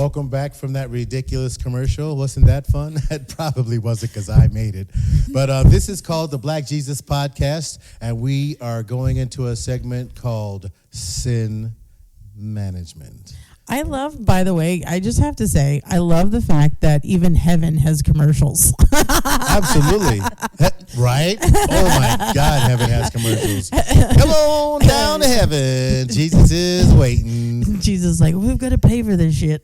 welcome back from that ridiculous commercial. Wasn't that fun? It probably wasn't because I made it. But this is called the Black Jesus Podcast, and we are going into a segment called Sin Management. I love, by the way, I just have to say, I love the fact that even heaven has commercials. Absolutely. Right? Oh, my God, heaven has commercials. Come on down to heaven. Jesus is waiting. Jesus is like, we've got to pay for this shit.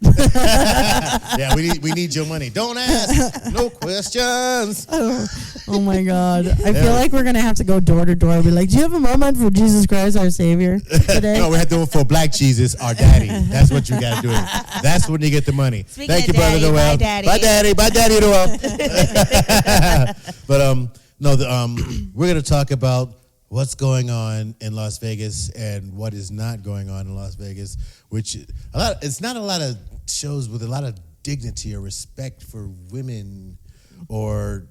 Yeah, we need your money. Don't ask. No questions. Oh my God. I feel like we're going to have to go door to door and be like, do you have a moment for Jesus Christ, our Savior, today? No, we have to do it for Black Jesus, our daddy. That's what you got to do. That's when you get the money. Speaking Thank you, daddy, Brother Noel. bye, daddy. Bye, daddy. Bye, daddy, Noel. But we're going to talk about what's going on in Las Vegas and what is not going on in Las Vegas, which it's not a lot of shows with a lot of dignity or respect for women or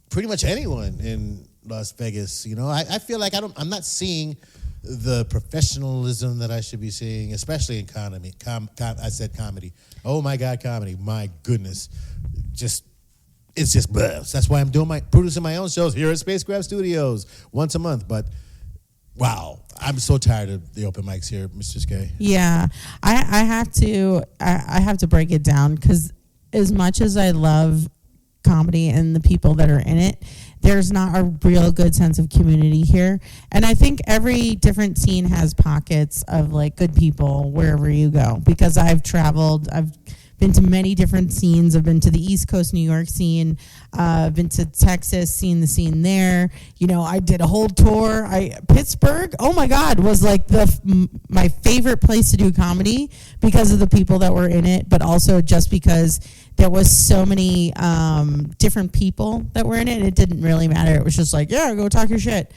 pretty much anyone in Las Vegas. You know, I feel like I'm not seeing the professionalism that I should be seeing, especially in comedy. I said comedy. Oh my God, comedy. My goodness. It's just blah. That's why I'm producing my own shows here at SPCKRFT Studios once a month. But wow, I'm so tired of the open mics here, Mistress K. Yeah, I have to break it down because as much as I love comedy and the people that are in it, there's not a real good sense of community here. And I think every different scene has pockets of like good people wherever you go, because I've been to many different scenes. I've been to the East Coast New York scene. I've been to Texas, seen the scene there. You know, I did a whole tour. Pittsburgh, oh my God, was like my favorite place to do comedy because of the people that were in it, but also just because there was so many different people that were in it. It didn't really matter. It was just like, yeah, go talk your shit.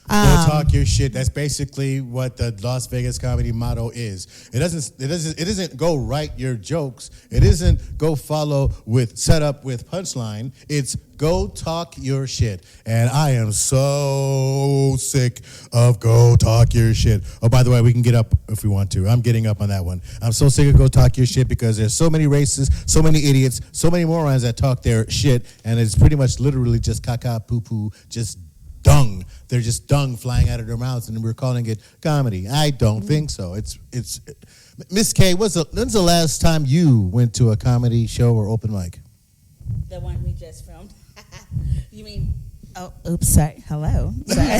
Go talk your shit. That's basically what the Las Vegas comedy motto is. It isn't go write your jokes. It isn't go follow with setup with punchline. It's go talk your shit. And I am so sick of go talk your shit. Oh, by the way, we can get up if we want to. I'm getting up on that one. I'm so sick of go talk your shit because there's so many racists, so many idiots, so many morons that talk their shit, and it's pretty much literally just caca, poo-poo, just dung. They're just dung flying out of their mouths, and we're calling it comedy. I don't think so. It's Miss K, when's the last time you went to a comedy show or open mic? The one we just filmed. You mean? Oh, oops, sorry. Hello. Sorry.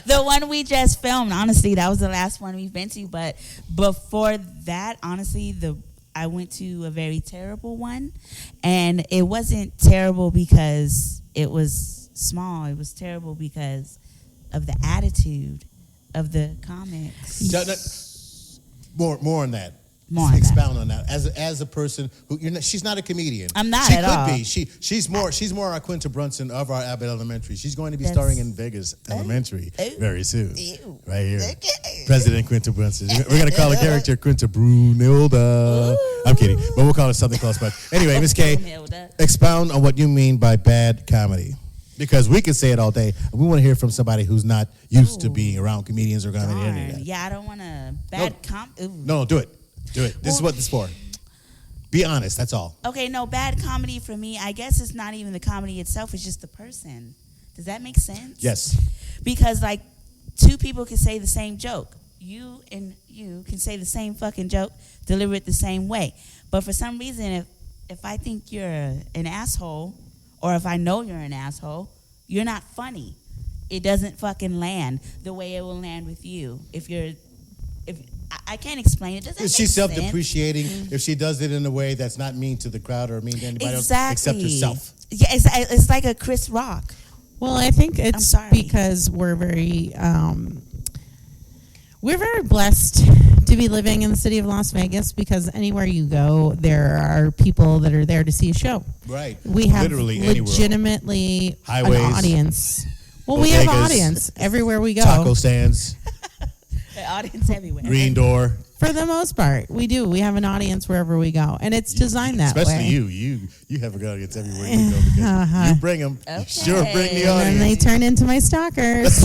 The one we just filmed. Honestly, that was the last one we've been to. But before that, honestly, I went to a very terrible one, and it wasn't terrible because it was small. It was terrible because of the attitude of the comics. More on that. Expound on that. As a person who she's not a comedian. I'm not at all. She could be. She's more our Quinta Brunson of our Abbott Elementary. She's going to be starring in Vegas Elementary very soon. Right here. Okay. President Quinta Brunson. We're going to call the character Quinta Brunilda. I'm kidding. But we'll call it something close. But anyway, Miss K, expound on what you mean by bad comedy. Because we can say it all day. We want to hear from somebody who's not used to being around comedians or comedy. Or anything. Yeah, I don't want to No, do it. This is what this is for. Be honest, that's all. Okay, no, bad comedy for me, I guess it's not even the comedy itself, it's just the person. Does that make sense? Yes. Because, like, two people can say the same joke. You and you can say the same fucking joke, deliver it the same way. But for some reason, if I think you're an asshole, or if I know you're an asshole, you're not funny. It doesn't fucking land the way it will land with you. If I can't explain it. Doesn't make sense. She's self-depreciating if she does it in a way that's not mean to the crowd or mean to anybody else except herself. Yeah, it's like a Chris Rock. Well, I think it's because we're very blessed to be living in the city of Las Vegas, because anywhere you go, there are people that are there to see a show. Right. We have literally legitimately highways, an audience. Well, bodegas, we have audience everywhere we go. Taco stands. The audience everywhere. Green door. For the most part, we do. We have an audience wherever we go, and it's designed that especially way. Especially you have an audience everywhere you go because you bring them. Okay. You sure bring the audience. And they turn into my stalkers.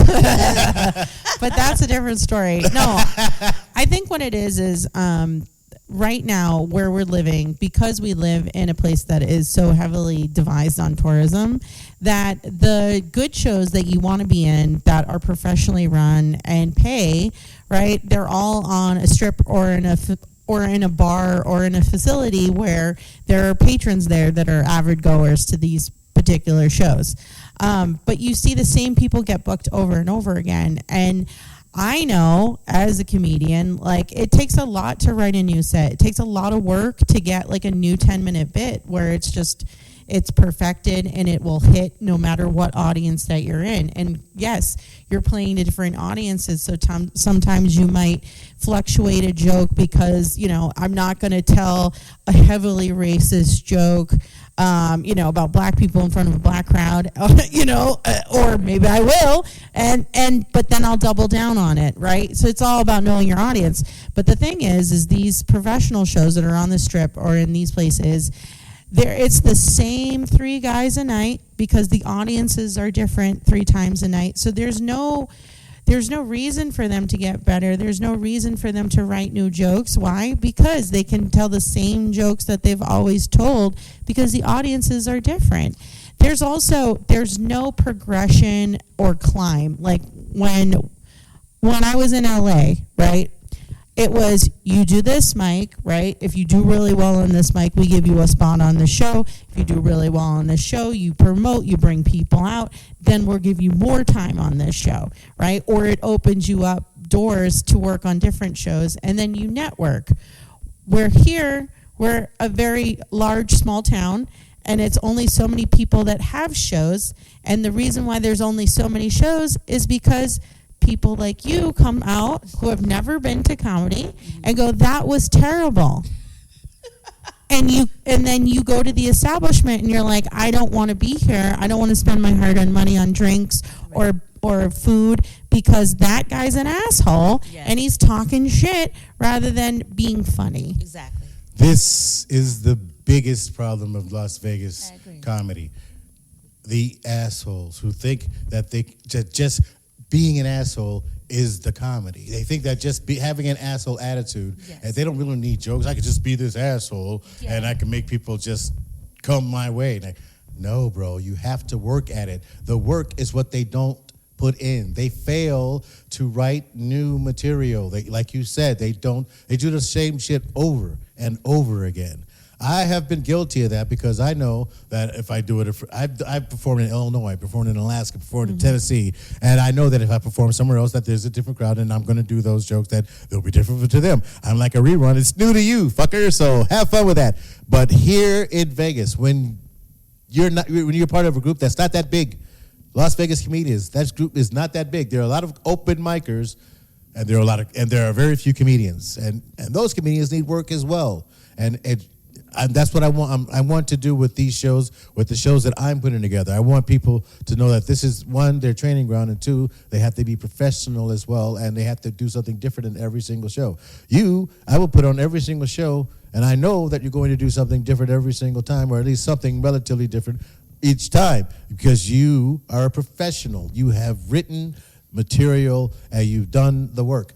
But that's a different story. No, I think what it is right now where we're living, because we live in a place that is so heavily devised on tourism, that the good shows that you want to be in that are professionally run and pay, right, they're all on a strip or in a bar or in a facility where there are patrons there that are avid goers to these particular shows. But you see the same people get booked over and over again. And I know as a comedian, like, it takes a lot to write a new set. It takes a lot of work to get like a new 10-minute bit where it's perfected and it will hit no matter what audience that you're in. And yes, you're playing to different audiences. So sometimes you might fluctuate a joke because, I'm not going to tell a heavily racist joke, about black people in front of a black crowd, or maybe I will, but then I'll double down on it, right? So it's all about knowing your audience. But the thing is these professional shows that are on the strip or in these places, it's the same 3 guys a night because the audiences are different 3 times a night. So there's no reason for them to get better. There's no reason for them to write new jokes. Why? Because they can tell the same jokes that they've always told because the audiences are different. There's no progression or climb. Like when I was in LA, right? It was, you do this mic, right? If you do really well on this mic, we give you a spot on the show. If you do really well on the show, you promote, you bring people out, then we'll give you more time on this show, right? Or it opens you up doors to work on different shows, and then you network. We're a very large, small town, and it's only so many people that have shows, and the reason why there's only so many shows is because people like you come out who have never been to comedy and go, that was terrible. and then you go to the establishment and you're like, I don't want to be here. I don't want to spend my hard-earned money on drinks or food because that guy's an asshole and he's talking shit rather than being funny. Exactly. This is the biggest problem of Las Vegas comedy. The assholes who think that just being an asshole is the comedy. They think that just having an asshole attitude, and they don't really need jokes. I could just be this asshole, and I can make people just come my way. Like, no, bro, you have to work at it. The work is what they don't put in. They fail to write new material. Like you said, they do the same shit over and over again. I have been guilty of that because I know that if I do it, I've performed in Illinois, I performed in Alaska, performed in Tennessee, and I know that if I perform somewhere else that there's a different crowd and I'm going to do those jokes that they'll be different to them. I'm like a rerun. It's new to you, fucker, so have fun with that. But here in Vegas, when you're part of a group that's not that big, Las Vegas comedians, that group is not that big. There are a lot of open micers, and there are very few comedians, and those comedians need work as well. And that's what I want. I want to do with these shows, with the shows that I'm putting together. I want people to know that this is, 1, their training ground, and 2, they have to be professional as well, and they have to do something different in every single show. I will put on every single show, and I know that you're going to do something different every single time, or at least something relatively different each time, because you are a professional. You have written material, and you've done the work.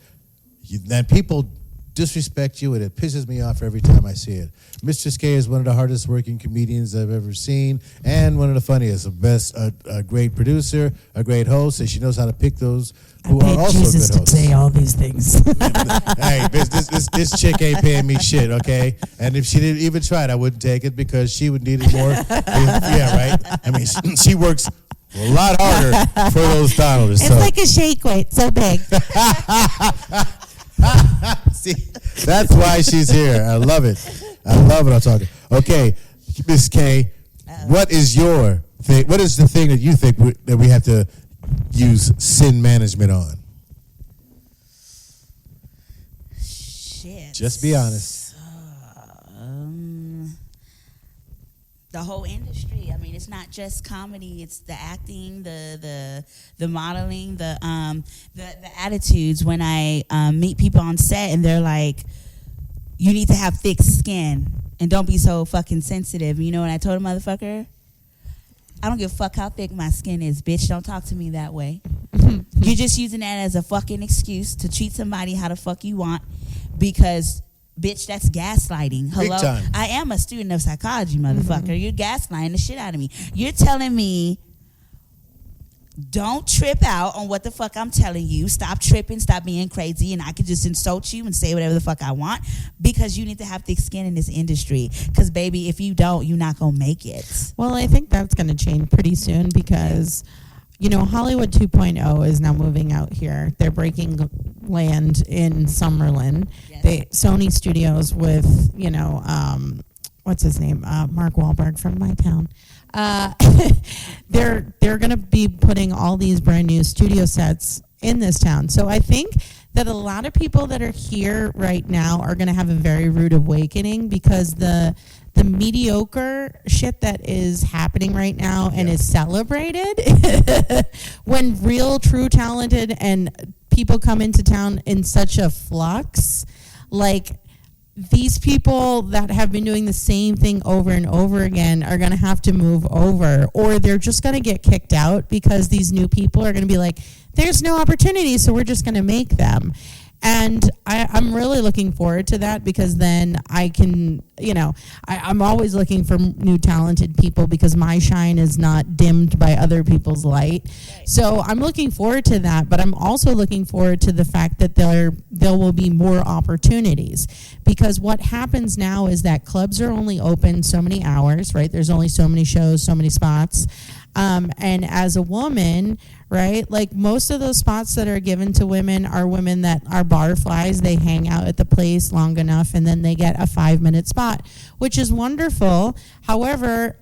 And people disrespect you, and it pisses me off every time I see it. Mistress K is one of the hardest working comedians I've ever seen, and one of the funniest, a great producer, a great host, and she knows how to pick those who are also Jesus good hosts. to say all these things. Hey, this chick ain't paying me shit, okay? And if she didn't even try it, I wouldn't take it because she would need it more. Yeah, right? I mean, she works a lot harder for those dollars. It's like a shake weight, so big. See, that's why she's here. I love it. I'm talking. Okay, Miss K, what is your thing? What is the thing that you think that we have to use sin management on? Shit. Just be honest. The whole industry. I mean, it's not just comedy. It's the acting, the modeling, the attitudes. When I meet people on set and they're like, "You need to have thick skin and don't be so fucking sensitive." You know what I told a motherfucker? I don't give a fuck how thick my skin is, bitch. Don't talk to me that way. You're just using that as a fucking excuse to treat somebody how the fuck you want, because Bitch, that's gaslighting. Hello? Big time. I am a student of psychology, motherfucker. You're gaslighting the shit out of me. You're telling me don't trip out on what the fuck I'm telling you. Stop tripping, stop being crazy, and I could just insult you and say whatever the fuck I want because you need to have thick skin in this industry. Because, baby, if you don't, you're not going to make it. Well, I think that's going to change pretty soon because, you know, Hollywood 2.0 is now moving out here. They're breaking land in Summerlin. Yes. Sony Studios with, you know, what's his name? Mark Wahlberg from my town. They're going to be putting all these brand new studio sets in this town. So I think that a lot of people that are here right now are going to have a very rude awakening because the mediocre shit that is happening right now and is celebrated when real, true, talented and people come into town in such a flux, like these people that have been doing the same thing over and over again are going to have to move over, or they're just going to get kicked out because these new people are going to be like, there's no opportunity, so we're just going to make them. And I'm really looking forward to that because then I can, you know, I'm always looking for new talented people because my shine is not dimmed by other people's light. Right. So I'm looking forward to that, but I'm also looking forward to the fact that there will be more opportunities because what happens now is that clubs are only open so many hours, right? There's only so many shows, so many spots. And as a woman, right, like most of those spots that are given to women are women that are barflies. They hang out at the place long enough and then they get a 5-minute spot, which is wonderful. However,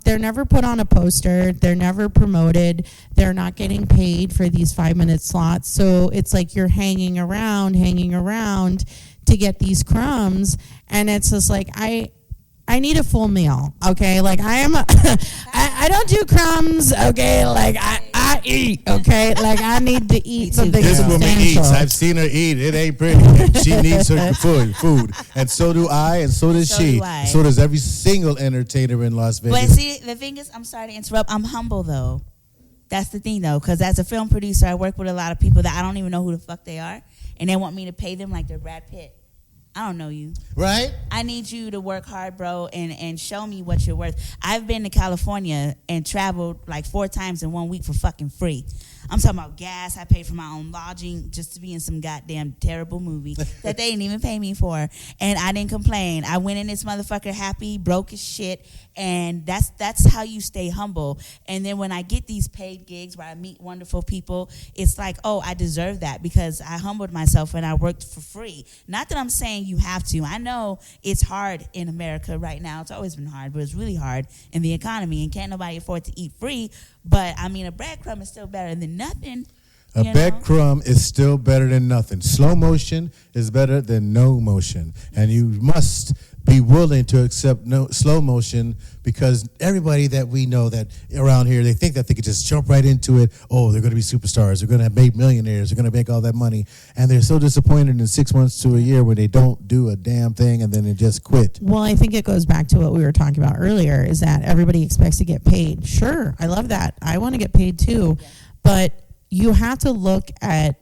they're never put on a poster. They're never promoted. They're not getting paid for these 5-minute slots. So it's like you're hanging around to get these crumbs. And it's just like, I need a full meal, okay? Like I don't do crumbs, okay? Like I eat, okay? Like I need to eat something This woman substantial. eats. I've seen her eat. It ain't pretty. And she needs her food. And so do I, and so does she. So does every single entertainer in Las Vegas. But see, the thing is, I'm sorry to interrupt. I'm humble, though. That's the thing, though, because as a film producer, I work with a lot of people that I don't even know who the fuck they are, and they want me to pay them like they're Brad Pitt. I don't know you. Right? I need you to work hard, bro, and show me what you're worth. I've been to California and traveled like 4 times in 1 week for fucking free. I'm talking about gas. I paid for my own lodging just to be in some goddamn terrible movie that they didn't even pay me for. And I didn't complain. I went in this motherfucker happy, broke as shit. And that's how you stay humble. And then when I get these paid gigs where I meet wonderful people, it's like, oh, I deserve that because I humbled myself and I worked for free. Not that I'm saying you have to. I know it's hard in America right now. It's always been hard, but it's really hard in the economy and can't nobody afford to eat free. But, I mean, a breadcrumb is still better than nothing. A breadcrumb is still better than nothing. Slow motion is better than no motion. And you must be willing to accept slow motion because everybody that we know that around here, they think that they could just jump right into it. Oh, they're going to be superstars. They're going to make millionaires. They're going to make all that money. And they're so disappointed in 6 months to a year when they don't do a damn thing and then they just quit. Well, I think it goes back to what we were talking about earlier is that everybody expects to get paid. Sure, I love that. I want to get paid too. Yeah. But you have to look at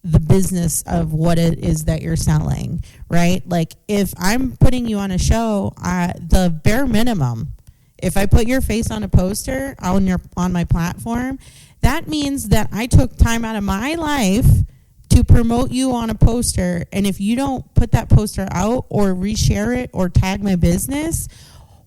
the business of what it is that you're selling, right? Like if I'm putting you on a show, the bare minimum, if I put your face on a poster on my platform, that means that I took time out of my life to promote you on a poster. And if you don't put that poster out or reshare it or tag my business,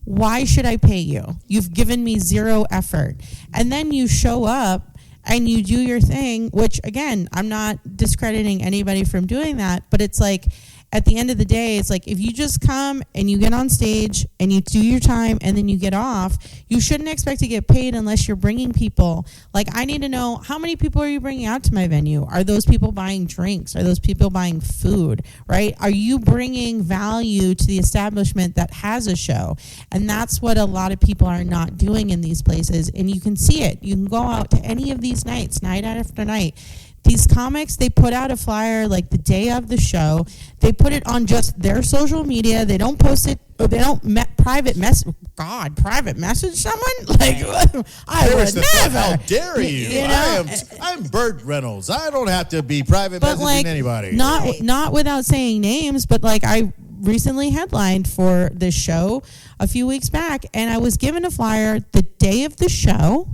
why should I pay you? You've given me zero effort. And then you show up and you do your thing, which, again, I'm not discrediting anybody from doing that, but it's like, at the end of the day, it's like, if you just come and you get on stage and you do your time and then you get off, you shouldn't expect to get paid unless you're bringing people. Like, I need to know, how many people are you bringing out to my venue? Are those people buying drinks? Are those people buying food, right? Are you bringing value to the establishment that has a show? And that's what a lot of people are not doing in these places. And you can see it. You can go out to any of these nights, night after night. these comics, they put out a flyer like the day of the show. They put it on just their social media. They don't post it, or they don't private message someone. Like, I would never. How dare you? You know? I'm Burt Reynolds. I don't have to be private But messaging like, anybody. not without saying names, but like I recently headlined for this show a few weeks back, and I was given a flyer the day of the show,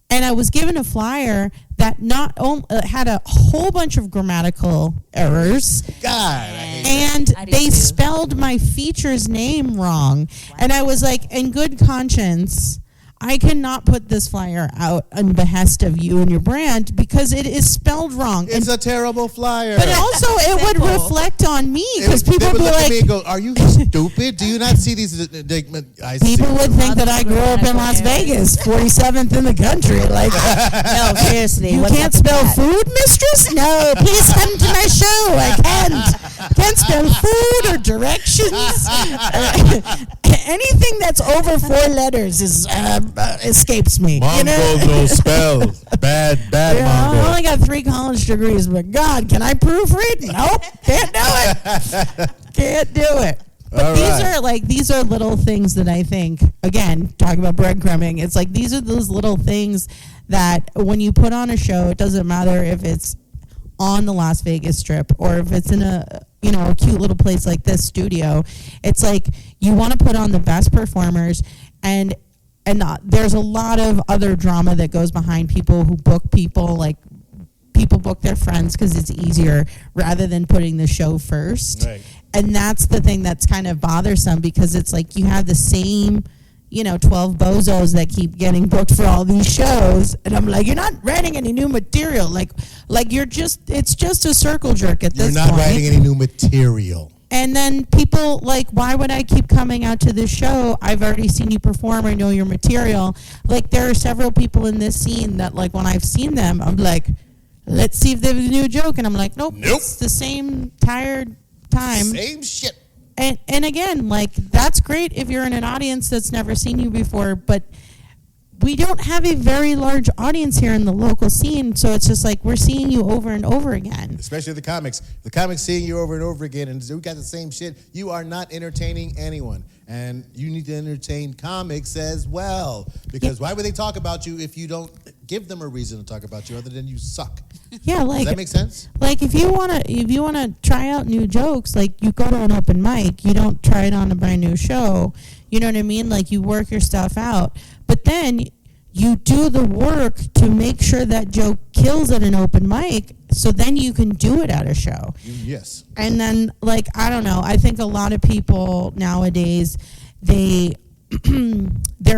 and I was given a flyer that not only had a whole bunch of grammatical errors. God, I hate And they spelled my feature's name wrong. Wow. And I was like, in good conscience, I cannot put this flyer out on behest of you and your brand because it is spelled wrong. It's a terrible flyer. But also, it would reflect on me because people would be look like, at me and go, "Are you stupid? Do you not see these?" People would think that I grew up in Las Vegas, 47th in the country. Like, no, seriously, you can't spell food, Mistress? No, please come to my show. I can't spell food or directions. Anything that's over 4 letters is escapes me. Mongo no spell. Bad Mongo. I only got 3 college degrees, but God, can I proofread? Nope, can't do it. Can't do it. But these are little things that I think, again, talking about breadcrumbing, it's like these are those little things that when you put on a show, it doesn't matter if it's on the Las Vegas Strip or if it's in a cute little place like this studio. It's like you want to put on the best performers, and there's a lot of other drama that goes behind people who book people. Like, people book their friends because it's easier rather than putting the show first. Right. And that's the thing that's kind of bothersome, because it's like you have the same 12 bozos that keep getting booked for all these shows, and I'm like, you're not writing any new material. Like it's just a circle jerk at this point. You're not writing any new material. And then people like, why would I keep coming out to this show? I've already seen you perform. I know your material. Like, there are several people in this scene that, like, when I've seen them, I'm like, let's see if they have a new joke. And I'm like, nope. It's the same tired time. Same shit. And again, like, that's great if you're in an audience that's never seen you before, but we don't have a very large audience here in the local scene, so it's just like we're seeing you over and over again. Especially the comics. The comics seeing you over and over again, and we got the same shit. You are not entertaining anyone, and you need to entertain comics as well. Because why would they talk about you if you don't give them a reason to talk about you other than you suck? Yeah, like, does that make sense? Like, if you wanna try out new jokes, like, you go to an open mic. You don't try it on a brand new show. You know what I mean? Like, you work your stuff out, but then you do the work to make sure that joke kills at an open mic, so then you can do it at a show. Yes. And then, like, I don't know. I think a lot of people nowadays, there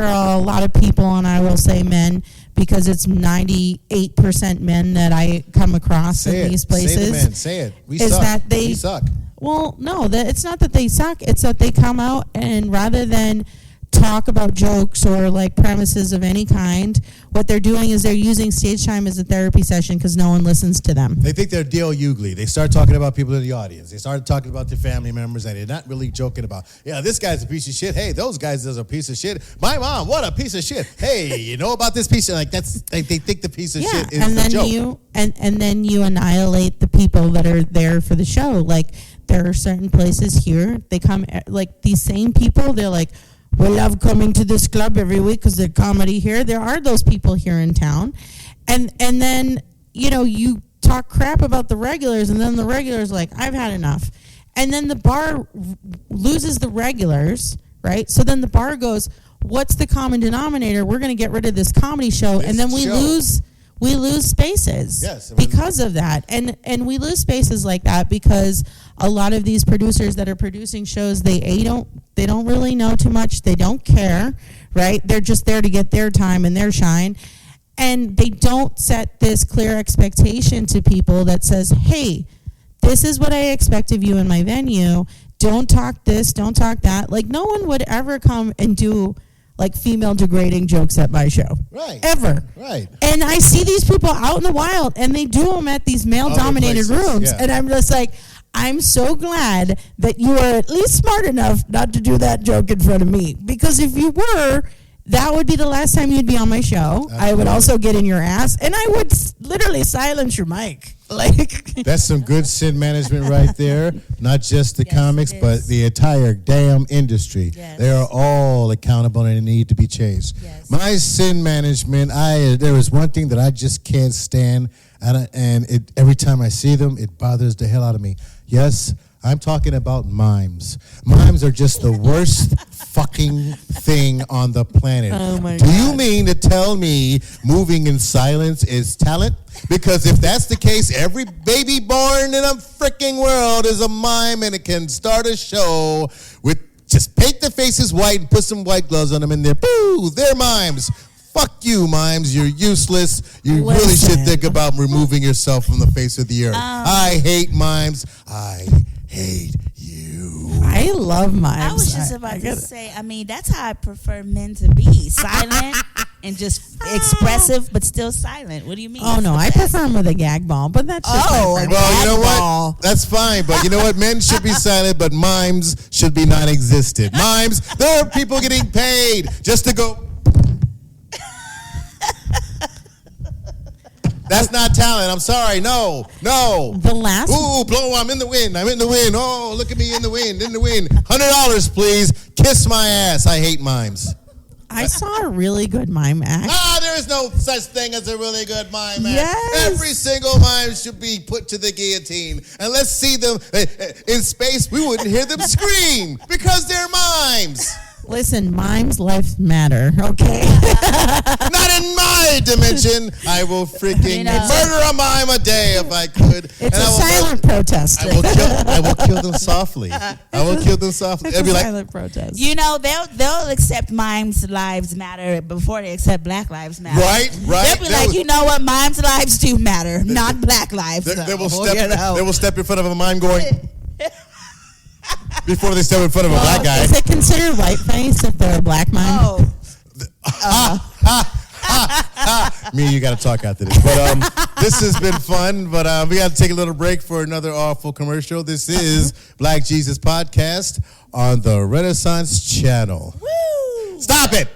are a lot of people, and I will say men, because it's 98% men that I come across in these places. Say the men. Say it. We suck. We suck. Well, no, it's not that they suck. It's that they come out, and rather than talk about jokes or like premises of any kind, what they're doing is they're using stage time as a therapy session because no one listens to them. They think they're Dale Hughley. They start talking about people in the audience. They start talking about their family members, and they're not really joking about, yeah, this guy's a piece of shit. Hey, those guys is a piece of shit. My mom, what a piece of shit. Hey, you know about this piece of, like, that's, they think the piece of shit is the joke. And then you annihilate the people that are there for the show. Like, there are certain places here, they come, like, these same people, they're like, we love coming to this club every week because there's comedy here. There are those people here in town. And then, you talk crap about the regulars, and then the regulars like, I've had enough. And then the bar loses the regulars, right? So then the bar goes, what's the common denominator? We're going to get rid of this comedy show. And then we lose spaces because of that. And we lose spaces like that because a lot of these producers that are producing shows, they don't really know too much. They don't care, right? They're just there to get their time and their shine. And they don't set this clear expectation to people that says, hey, this is what I expect of you in my venue. Don't talk this, don't talk that. Like, no one would ever come and do like female degrading jokes at my show. Right. Ever. Right. And I see these people out in the wild, and they do them at these male-dominated rooms. Yeah. And I'm just like, I'm so glad that you are at least smart enough not to do that joke in front of me. Because if you were, that would be the last time you'd be on my show. I would also get in your ass, and I would literally silence your mic. Like That's some good sin management right there. Not just the Yes, comics, it but is. the entire damn industry. Yes. They are all accountable and need to be changed. Yes. My sin management, there is one thing that I just can't stand, and every time I see them, it bothers the hell out of me. Yes, I'm talking about mimes. Mimes are just the worst fucking thing on the planet. Oh my Do you God. mean to tell me moving in silence is talent? Because if that's the case, every baby born in a freaking world is a mime, and it can start a show with just paint the faces white and put some white gloves on them, and boo, they're mimes. Fuck you, mimes. You're useless. You really Listen. should think about removing yourself from the face of the earth. I hate mimes. I hate you. I love mimes. I was just I about to get it. say, I mean, that's how I prefer men to be. Silent and just expressive, but still silent. What do you mean? Oh no, I prefer them with a gag ball, but that's just my Oh, preference. Well, you know Ball. what? That's fine, but you know what? Men should be silent, but mimes should be non-existent. Mimes, there are people getting paid just to go. That's not talent. I'm sorry. No. The last Ooh, blow! I'm in the wind. I'm in the wind. Oh, look at me in the wind. In the wind. $100, please. Kiss my ass. I hate mimes. I saw a really good mime act. There is no such thing as a really good mime. Yes. Every single mime should be put to the guillotine. And let's see them in space. We wouldn't hear them scream because they're mimes. Listen, mimes' lives matter, okay? Not in my dimension. I will freaking You know. murder a mime a day if I could. It's And a I will silent protest. I will kill them softly. I will kill them softly. It's They'll a be like, silent protest. You know, they'll accept mimes' lives matter before they accept Black lives matter. right. They'll be like, you know what, mimes' lives do matter, not Black lives. They will though, step. you know. They will step in front of a mime going before they step in front of a black guy. Is it considered whiteface if they're a black mime? Oh, Me and you got to talk after this. But this has been fun. But we got to take a little break for another awful commercial. This is Black Jesus Podcast on the Renaissance Channel. woo! Stop it.